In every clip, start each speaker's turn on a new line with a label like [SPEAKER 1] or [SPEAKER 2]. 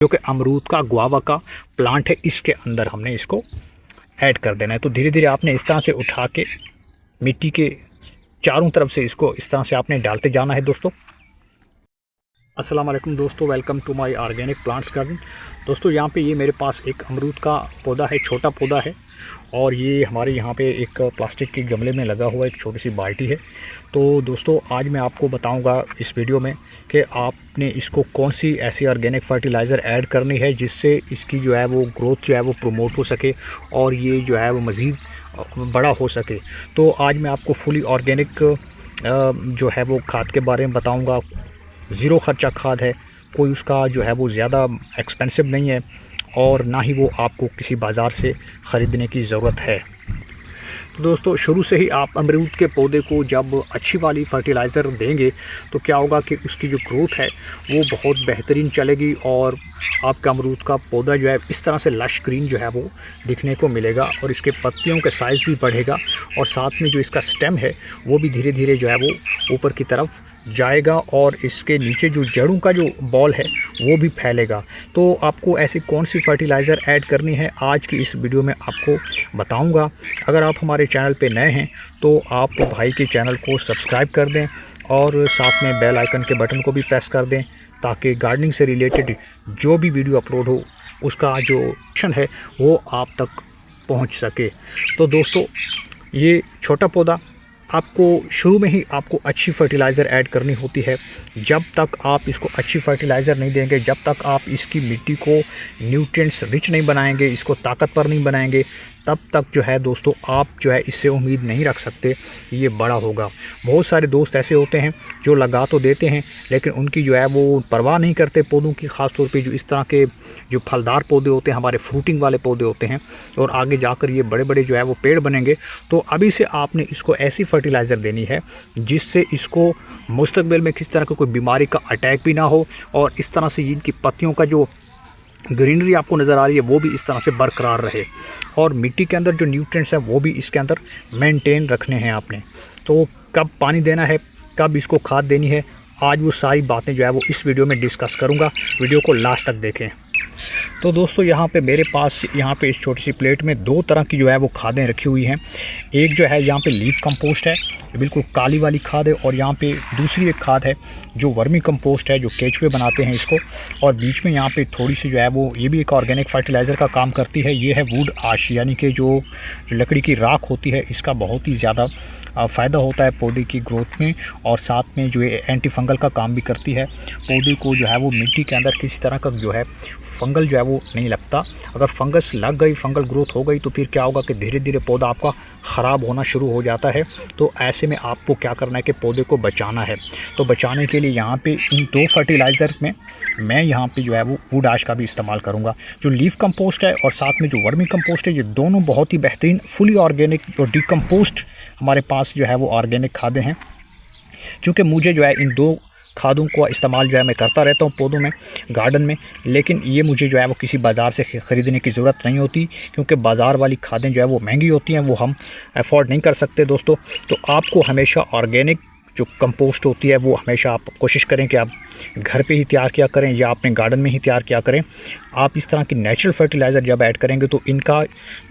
[SPEAKER 1] जो कि अमरूद का गुआवा का प्लांट है, इसके अंदर हमने इसको ऐड कर देना है। तो धीरे धीरे आपने इस तरह से उठा के मिट्टी के चारों तरफ से इसको इस तरह से आपने डालते जाना है। दोस्तों अस्सलाम वालेकुम दोस्तों, welcome to my organic plants garden. दोस्तों यहाँ पे ये मेरे पास एक अमरूद का पौधा है, छोटा पौधा है, और ये हमारे यहाँ पे एक प्लास्टिक के गमले में लगा हुआ एक छोटी सी बाल्टी है। तो दोस्तों आज मैं आपको बताऊंगा इस वीडियो में कि आपने इसको कौन सी ऐसी ऑर्गेनिक फर्टिलाइज़र ऐड करनी है जिससे इसकी जो है वो ग्रोथ जो है वो प्रमोट हो सके और ये जो है वो मज़ीद बड़ा हो सके। तो आज मैं आपको फुली ऑर्गेनिक जो है वो खाद के बारे में बताऊँगा। ज़ीरो ख़र्चा खाद है, कोई उसका जो है वो ज़्यादा एक्सपेंसिव नहीं है और ना ही वो आपको किसी बाज़ार से ख़रीदने की ज़रूरत है। तो दोस्तों शुरू से ही आप अमरूद के पौधे को जब अच्छी वाली फर्टिलाइज़र देंगे तो क्या होगा कि उसकी जो ग्रोथ है वो बहुत बेहतरीन चलेगी और आपका अमरूद का पौधा जो है इस तरह से लश ग्रीन जो है वो दिखने को मिलेगा और इसके पत्तियों का साइज़ भी बढ़ेगा और साथ में जो इसका स्टेम है वो भी धीरे धीरे जो है वो ऊपर की तरफ जाएगा और इसके नीचे जो जड़ों का जो बॉल है वो भी फैलेगा। तो आपको ऐसी कौन सी फर्टिलाइज़र ऐड करनी है आज की इस वीडियो में आपको बताऊंगा। अगर आप हमारे चैनल पे नए हैं तो आप भाई के चैनल को सब्सक्राइब कर दें और साथ में बेल आइकन के बटन को भी प्रेस कर दें ताकि गार्डनिंग से रिलेटेड जो भी वीडियो अपलोड हो उसका जो ऑप्शन है वो आप तक पहुंच सके। तो दोस्तों ये छोटा पौधा आपको शुरू में ही आपको अच्छी फर्टिलाइज़र ऐड करनी होती है। जब तक आप इसको अच्छी फर्टिलाइज़र नहीं देंगे, जब तक आप इसकी मिट्टी को न्यूट्रिएंट्स रिच नहीं बनाएंगे, इसको ताकतवर नहीं बनाएंगे, तब तक जो है दोस्तों आप जो है इससे उम्मीद नहीं रख सकते ये बड़ा होगा। बहुत सारे दोस्त ऐसे होते हैं जो लगा तो देते हैं लेकिन उनकी जो है वो परवाह नहीं करते पौधों की, ख़ास तौर पे जो इस तरह के जो फलदार पौधे होते हैं, हमारे फ्रूटिंग वाले पौधे होते हैं और आगे जाकर ये बड़े बड़े जो है वो पेड़ बनेंगे। तो अभी से आपने इसको ऐसी फर्टिलाइज़र देनी है जिससे इसको मुस्तकबिल में किसी तरह का कोई बीमारी का अटैक भी ना हो और इस तरह से इनकी पत्तियों का जो ग्रीनरी आपको नज़र आ रही है वो भी इस तरह से बरकरार रहे और मिट्टी के अंदर जो न्यूट्रिएंट्स हैं वो भी इसके अंदर मेंटेन रखने हैं आपने। तो कब पानी देना है, कब इसको खाद देनी है, आज वो सारी बातें जो है वो इस वीडियो में डिस्कस करूँगा। वीडियो को लास्ट तक देखें। तो दोस्तों यहाँ पे मेरे पास यहाँ पे इस छोटी सी प्लेट में दो तरह की जो है वो खादें रखी हुई हैं। एक जो है यहाँ पे लीफ कंपोस्ट है, बिल्कुल काली वाली खाद है, और यहाँ पे दूसरी एक खाद है जो वर्मी कंपोस्ट है, जो केचुए बनाते हैं इसको, और बीच में यहाँ पे थोड़ी सी जो है वो ये भी एक ऑर्गेनिक फर्टिलाइज़र का काम करती है। ये है वुड आश, यानी कि जो लकड़ी की राख होती है, इसका बहुत ही ज़्यादा फ़ायदा होता है पौधे की ग्रोथ में और साथ में जो है एंटी फंगल का काम भी करती है। पौधे को जो है वो मिट्टी के अंदर किसी तरह का जो है फंगल जो है वो नहीं लगता। अगर फंगस लग गई, फंगल ग्रोथ हो गई तो फिर क्या होगा कि धीरे धीरे पौधा आपका ख़राब होना शुरू हो जाता है। तो ऐसे में आपको क्या करना है कि पौधे को बचाना है। तो बचाने के लिए यहाँ पे इन दो फर्टिलाइज़र में मैं यहाँ पे जो है वो वुड आश का भी इस्तेमाल करूँगा। जो लीफ कंपोस्ट है और साथ में जो वर्मी कंपोस्ट है, ये दोनों बहुत ही बेहतरीन फुली ऑर्गेनिक और डिकम्पोस्ट हमारे पास जो है वो ऑर्गेनिक खादें हैं। क्योंकि मुझे जो है इन दो खादों को इस्तेमाल जो है मैं करता रहता हूँ पौधों में, गार्डन में, लेकिन ये मुझे जो है वो किसी बाज़ार से ख़रीदने की ज़रूरत नहीं होती क्योंकि बाज़ार वाली खादें जो है वो महंगी होती हैं, वो हम अफोर्ड नहीं कर सकते दोस्तों। तो आपको हमेशा ऑर्गेनिक जो कंपोस्ट होती है वो हमेशा आप कोशिश करें कि आप घर पे ही तैयार किया करें या अपने गार्डन में ही तैयार किया करें। आप इस तरह की नेचुरल फर्टिलाइज़र जब ऐड करेंगे तो इनका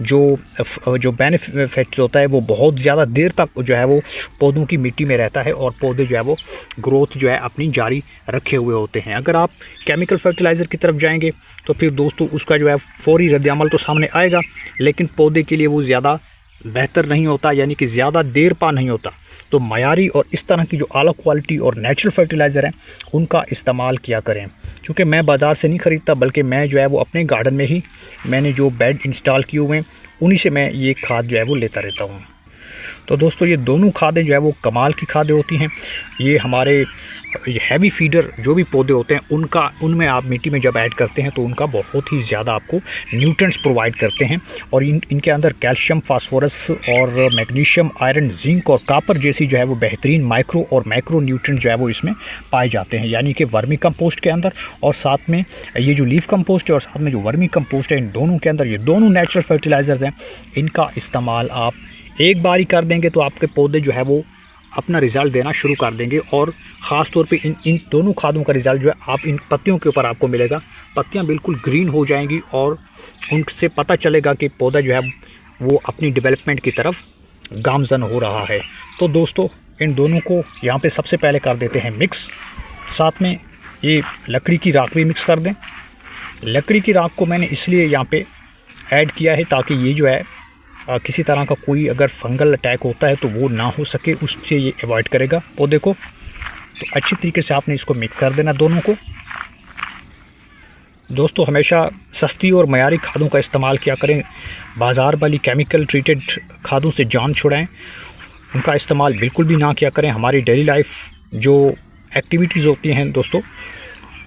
[SPEAKER 1] जो बेनिफिट होता है वो बहुत ज़्यादा देर तक जो है वो पौधों की मिट्टी में रहता है और पौधे जो है वो ग्रोथ जो है अपनी जारी रखे हुए होते हैं। अगर आप केमिकल फर्टिलाइज़र की तरफ जाएंगे तो फिर दोस्तों उसका जो है फ़ौरी रद्द-ए-अमल तो सामने आएगा लेकिन पौधे के लिए वो ज़्यादा बेहतर नहीं होता, यानी कि ज़्यादा देर पा नहीं होता। तो मयारी और इस तरह की जो आला क्वालिटी और नेचुरल फर्टिलाइज़र हैं उनका इस्तेमाल किया करें। क्योंकि मैं बाज़ार से नहीं ख़रीदता बल्कि मैं जो है वो अपने गार्डन में ही मैंने जो बेड इंस्टॉल किए हुए हैं उन्हीं से मैं ये खाद जो है वो लेता रहता हूँ। तो दोस्तों ये दोनों खादें जो है वो कमाल की खादें होती हैं। ये हमारे हैवी फीडर जो भी पौधे होते हैं उनमें आप मिट्टी में जब ऐड करते हैं तो उनका बहुत ही ज़्यादा आपको न्यूट्रिएंट्स प्रोवाइड करते हैं और इनके अंदर कैल्शियम, फास्फोरस और मैग्नीशियम, आयरन, जिंक और कापर जैसी जो है वो बेहतरीन माइक्रो और मैक्रो न्यूट्रिएंट जो है वो इसमें पाए जाते हैं। यानी कि वर्मी कंपोस्ट के अंदर और साथ में ये जो लीफ कंपोस्ट है और साथ में जो वर्मी कंपोस्ट है, इन दोनों के अंदर ये दोनों नेचुरल फर्टिलाइज़र्स हैं। इनका इस्तेमाल आप एक बार ही कर देंगे तो आपके पौधे जो है वो अपना रिज़ल्ट देना शुरू कर देंगे। और ख़ास तौर पे इन दोनों खादों का रिज़ल्ट जो है आप इन पत्तियों के ऊपर आपको मिलेगा। पत्तियाँ बिल्कुल ग्रीन हो जाएंगी और उनसे पता चलेगा कि पौधा जो है वो अपनी डेवलपमेंट की तरफ गामज़न हो रहा है। तो दोस्तों इन दोनों को यहाँ पे सबसे पहले कर देते हैं मिक्स। साथ में ये लकड़ी की राख भी मिक्स कर दें। लकड़ी की राख को मैंने इसलिए यहाँ पे ऐड किया है ताकि ये जो है किसी तरह का कोई अगर फंगल अटैक होता है तो वो ना हो सके, उससे ये अवॉइड करेगा पौधे को। तो अच्छी तरीके से आपने इसको मिक्स कर देना दोनों को। दोस्तों हमेशा सस्ती और मयारी खादों का इस्तेमाल किया करें। बाज़ार वाली केमिकल ट्रीटेड खादों से जान छुड़ाएं, उनका इस्तेमाल बिल्कुल भी ना किया करें। हमारी डेली लाइफ जो एक्टिविटीज़ होती हैं दोस्तों,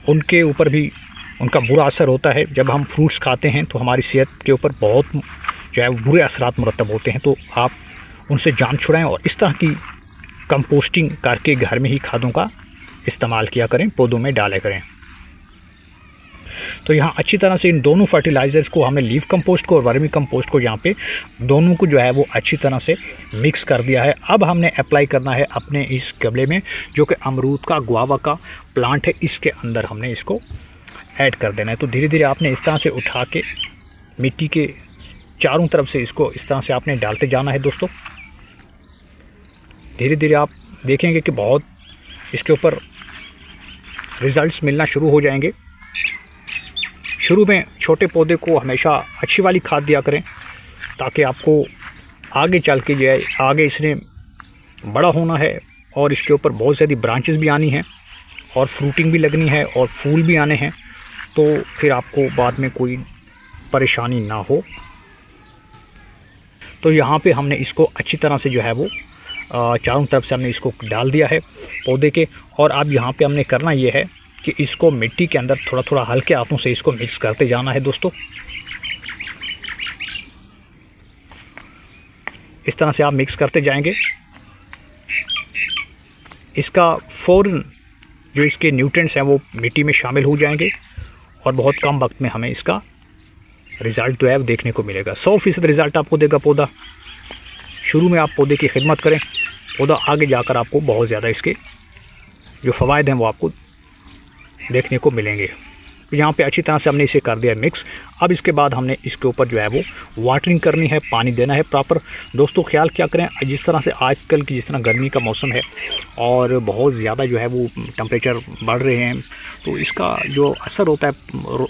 [SPEAKER 1] उनके ऊपर भी उनका बुरा असर होता है। जब हम फ्रूट्स खाते हैं तो हमारी सेहत के ऊपर बहुत जो है बुरे असरात मुरतब होते हैं। तो आप उनसे जान छुड़ाएं और इस तरह की कंपोस्टिंग करके घर में ही खादों का इस्तेमाल किया करें, पौधों में डाला करें। तो यहाँ अच्छी तरह से इन दोनों फर्टिलाइज़र्स को, हमने लीफ कंपोस्ट को और वर्मी कंपोस्ट को यहाँ पे दोनों को जो है वो अच्छी तरह से मिक्स कर दिया है। अब हमने अप्लाई करना है अपने इस गमले में, जो कि अमरूद का गुआवा का प्लांट है, इसके अंदर हमने इसको ऐड कर देना है। तो धीरे धीरे आपने इस तरह से उठा के मिट्टी के चारों तरफ से इसको इस तरह से आपने डालते जाना है दोस्तों। धीरे धीरे आप देखेंगे कि बहुत इसके ऊपर रिज़ल्ट्स मिलना शुरू हो जाएंगे। शुरू में छोटे पौधे को हमेशा अच्छी वाली खाद दिया करें ताकि आपको आगे चल के जो है, आगे इसने बड़ा होना है और इसके ऊपर बहुत ज़्यादा ब्रांचेस भी आनी हैं और फ्रूटिंग भी लगनी है और फूल भी आने हैं, तो फिर आपको बाद में कोई परेशानी ना हो। तो यहाँ पे हमने इसको अच्छी तरह से जो है वो चारों तरफ से हमने इसको डाल दिया है पौधे के। और अब यहाँ पे हमने करना ये है कि इसको मिट्टी के अंदर थोड़ा थोड़ा हल्के हाथों से इसको मिक्स करते जाना है दोस्तों। इस तरह से आप मिक्स करते जाएंगे। इसका फ़ौरन जो इसके न्यूट्रिएंट्स हैं वो मिट्टी में शामिल हो जाएंगे और बहुत कम वक्त में हमें इसका रिज़ल्ट जो है वो देखने को मिलेगा। 100% रिज़ल्ट आपको देगा पौधा। शुरू में आप पौधे की खिदमत करें, पौधा आगे जाकर आपको बहुत ज़्यादा इसके जो फ़वाइद हैं वो आपको देखने को मिलेंगे। यहाँ पे अच्छी तरह से हमने इसे कर दिया मिक्स। अब इसके बाद हमने इसके ऊपर जो है वो वाटरिंग करनी है, पानी देना है प्रॉपर। दोस्तों ख्याल क्या करें, जिस तरह से आजकल की जिस तरह गर्मी का मौसम है और बहुत ज़्यादा जो है वो टेम्परेचर बढ़ रहे हैं, तो इसका जो असर होता है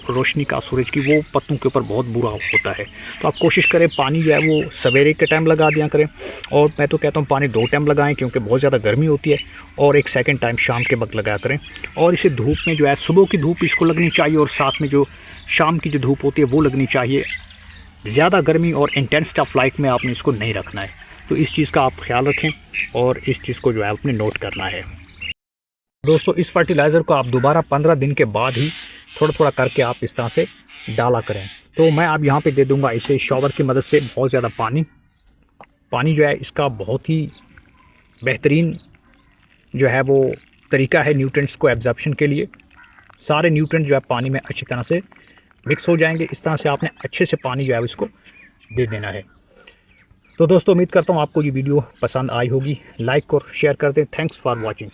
[SPEAKER 1] रोशनी का, सूरज की, वो पत्तों के ऊपर बहुत बुरा होता है। तो आप कोशिश करें पानी जो है वो सवेरे के टाइम लगा दिया करें, और मैं तो कहता हूँ पानी 2 टाइम लगाएं क्योंकि बहुत ज़्यादा गर्मी होती है, और एक सेकंड टाइम शाम के वक्त लगाया करें। और इसे धूप में जो है सुबह की धूप इसको लगनी चाहिए और साथ में जो शाम की जो धूप होती है वो लगनी चाहिए। ज़्यादा गर्मी और इंटेंस ऑफ लाइट में आपने इसको नहीं रखना है। तो इस चीज़ का आप ख्याल रखें और इस चीज़ को जो है आपने नोट करना है। दोस्तों इस फर्टिलाइज़र को आप दोबारा 15 दिन के बाद ही थोड़ा थोड़ा करके आप इस तरह से डाला करें। तो मैं अब यहाँ पे दे दूँगा इसे शॉवर की मदद से बहुत ज़्यादा पानी जो है इसका बहुत ही बेहतरीन जो है वो तरीका है न्यूट्रिएंट्स को एब्जॉर्प्शन के लिए। सारे न्यूट्रिएंट जो है पानी में अच्छी तरह से मिक्स हो जाएंगे। इस तरह से आपने अच्छे से पानी जो है इसको दे देना है। तो दोस्तों उम्मीद करता हूँ आपको ये वीडियो पसंद आई होगी। लाइक और शेयर कर दें। Thanks for watching.